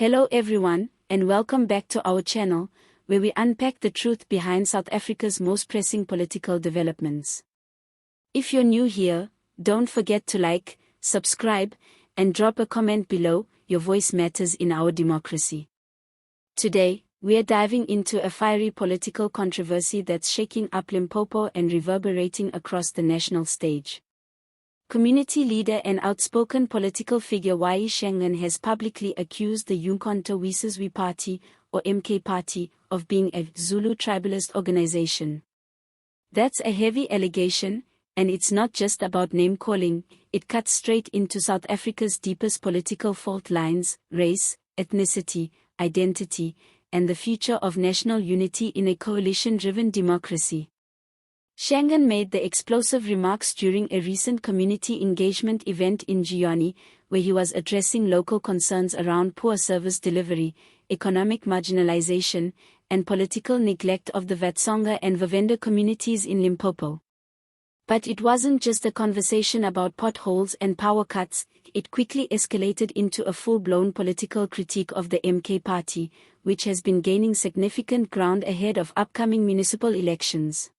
Hello everyone, and welcome back to our channel, where we unpack the truth behind South Africa's most pressing political developments. If you're new here, don't forget to like, subscribe, and drop a comment below. Your voice matters in our democracy. Today, we are diving into a fiery political controversy that's shaking up Limpopo and reverberating across the national stage. Community leader and outspoken political figure Uyi Shangaan has publicly accused the Umkhonto Party, or MK Party, of being a Zulu Tribalist organization. That's a heavy allegation, and it's not just about name-calling. It cuts straight into South Africa's deepest political fault lines: race, ethnicity, identity, and the future of national unity in a coalition-driven democracy. Shangaan made the explosive remarks during a recent community engagement event in Giyani, where he was addressing local concerns around poor service delivery, economic marginalization, and political neglect of the Vatsonga and Vavenda communities in Limpopo. But it wasn't just a conversation about potholes and power cuts. It quickly escalated into a full-blown political critique of the MK Party, which has been gaining significant ground ahead of upcoming municipal elections.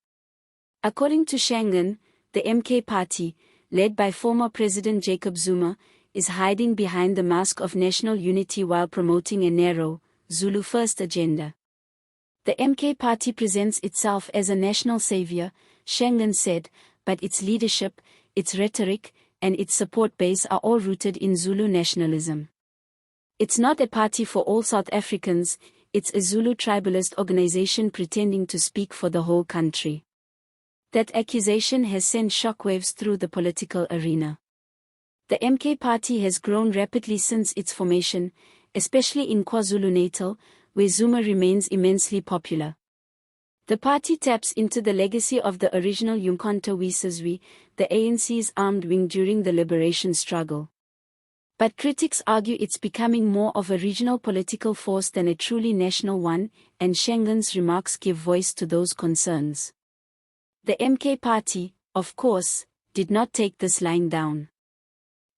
According to Shangaan, the MK Party, led by former President Jacob Zuma, is hiding behind the mask of national unity while promoting a narrow, Zulu-first agenda. The MK Party presents itself as a national savior, Shangaan said, but its leadership, its rhetoric, and its support base are all rooted in Zulu nationalism. It's not a party for all South Africans, it's a Zulu tribalist organization pretending to speak for the whole country. That accusation has sent shockwaves through the political arena. The MK Party has grown rapidly since its formation, especially in KwaZulu-Natal, where Zuma remains immensely popular. The party taps into the legacy of the original Umkhonto the ANC's armed wing during the liberation struggle. But critics argue it's becoming more of a regional political force than a truly national one, and Shangaan's remarks give voice to those concerns. The MK Party, of course, did not take this lying down.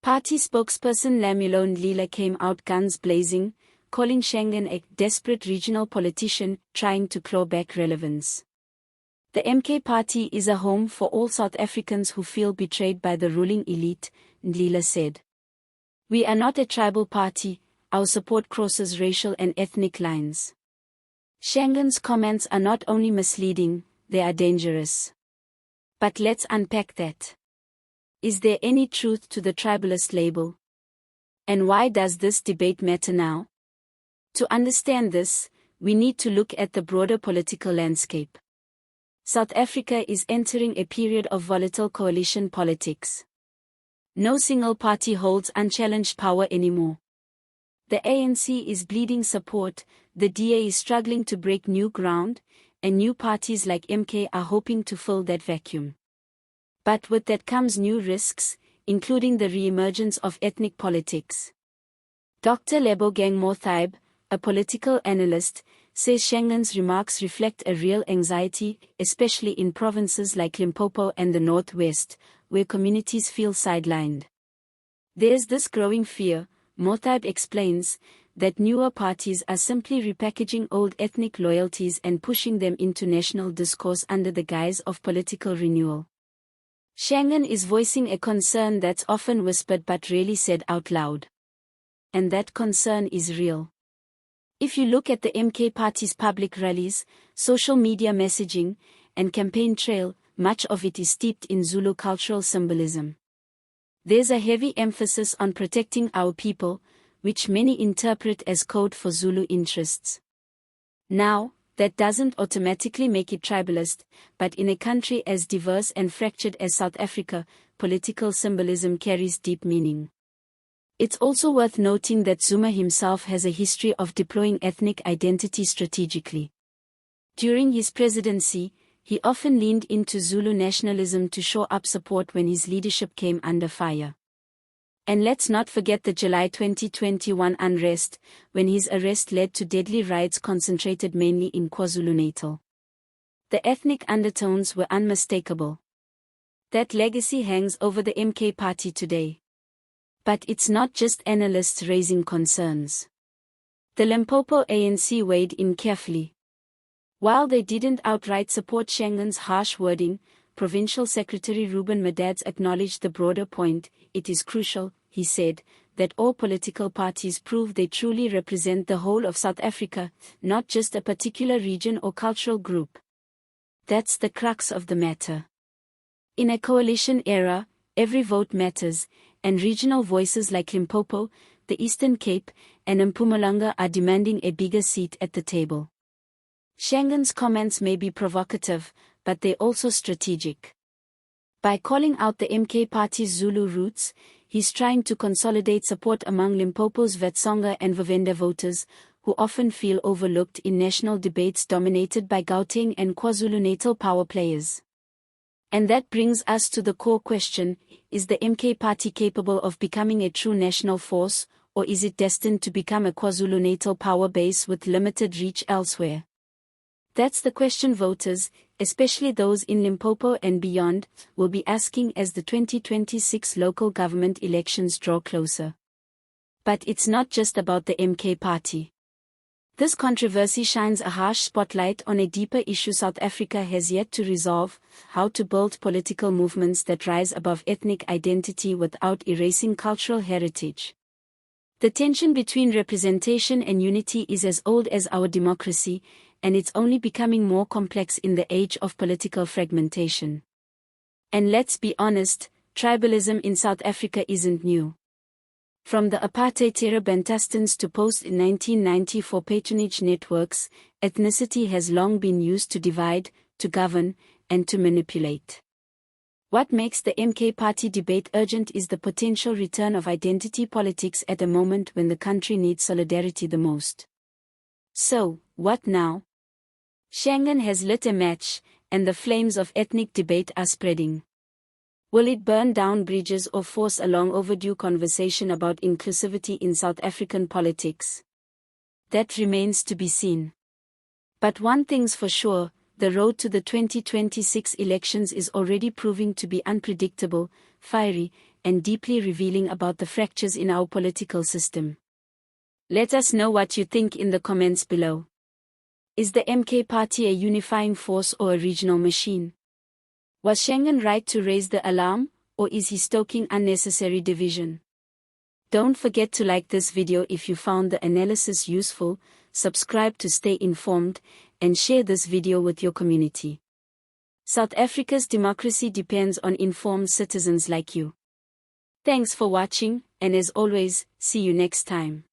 Party spokesperson Lamilo Ndlela came out guns blazing, calling Shangaan a desperate regional politician trying to claw back relevance. The MK Party is a home for all South Africans who feel betrayed by the ruling elite, Ndlela said. We are not a tribal party, our support crosses racial and ethnic lines. Shangaan's comments are not only misleading, they are dangerous. But let's unpack that. Is there any truth to the tribalist label? And why does this debate matter now? To understand this, we need to look at the broader political landscape. South Africa is entering a period of volatile coalition politics. No single party holds unchallenged power anymore. The ANC is bleeding support, the DA is struggling to break new ground, and new parties like MK are hoping to fill that vacuum. But with that comes new risks, including the re-emergence of ethnic politics. Dr. Lebogang Mothaib, a political analyst, says Shangaan's remarks reflect a real anxiety, especially in provinces like Limpopo and the Northwest, where communities feel sidelined. There's this growing fear, Mothaib explains, that newer parties are simply repackaging old ethnic loyalties and pushing them into national discourse under the guise of political renewal. Shangaan is voicing a concern that's often whispered but rarely said out loud. And that concern is real. If you look at the MK Party's public rallies, social media messaging, and campaign trail, much of it is steeped in Zulu cultural symbolism. There's a heavy emphasis on protecting our people, which many interpret as code for Zulu interests. Now, that doesn't automatically make it tribalist, but in a country as diverse and fractured as South Africa, political symbolism carries deep meaning. It's also worth noting that Zuma himself has a history of deploying ethnic identity strategically. During his presidency, he often leaned into Zulu nationalism to shore up support when his leadership came under fire. And let's not forget the July 2021 unrest, when his arrest led to deadly riots concentrated mainly in KwaZulu-Natal. The ethnic undertones were unmistakable. That legacy hangs over the MK Party today. But it's not just analysts raising concerns. The Limpopo ANC weighed in carefully. While they didn't outright support Shangaan's harsh wording, Provincial Secretary Ruben Madad's acknowledged the broader point. It is crucial, he said, that all political parties prove they truly represent the whole of South Africa, not just a particular region or cultural group. That's the crux of the matter. In a coalition era, every vote matters, and regional voices like Limpopo, the Eastern Cape, and Mpumalanga are demanding a bigger seat at the table. Shangaan's comments may be provocative, but they're also strategic. By calling out the MK party's Zulu roots, he's trying to consolidate support among Limpopo's Vatsonga and Vavenda voters, who often feel overlooked in national debates dominated by Gauteng and KwaZulu-Natal power players. And that brings us to the core question: is the MK party capable of becoming a true national force, or is it destined to become a KwaZulu-Natal power base with limited reach elsewhere? That's the question voters, especially those in Limpopo and beyond, will be asking as the 2026 local government elections draw closer. But it's not just about the MK party. This controversy shines a harsh spotlight on a deeper issue South Africa has yet to resolve: how to build political movements that rise above ethnic identity without erasing cultural heritage. The tension between representation and unity is as old as our democracy, and it's only becoming more complex in the age of political fragmentation. And let's be honest, tribalism in South Africa isn't new. From the apartheid era Bantustans to post-1994 patronage networks, ethnicity has long been used to divide, to govern, and to manipulate. What makes the MK party debate urgent is the potential return of identity politics at a moment when the country needs solidarity the most. So, what now? Shangaan has lit a match, and the flames of ethnic debate are spreading. Will it burn down bridges or force a long overdue conversation about inclusivity in South African politics? That remains to be seen. But one thing's for sure: the road to the 2026 elections is already proving to be unpredictable, fiery, and deeply revealing about the fractures in our political system. Let us know what you think in the comments below. Is the MK party a unifying force or a regional machine? Was Shangaan right to raise the alarm, or is he stoking unnecessary division? Don't forget to like this video if you found the analysis useful, subscribe to stay informed, and share this video with your community. South Africa's democracy depends on informed citizens like you. Thanks for watching, and as always, see you next time.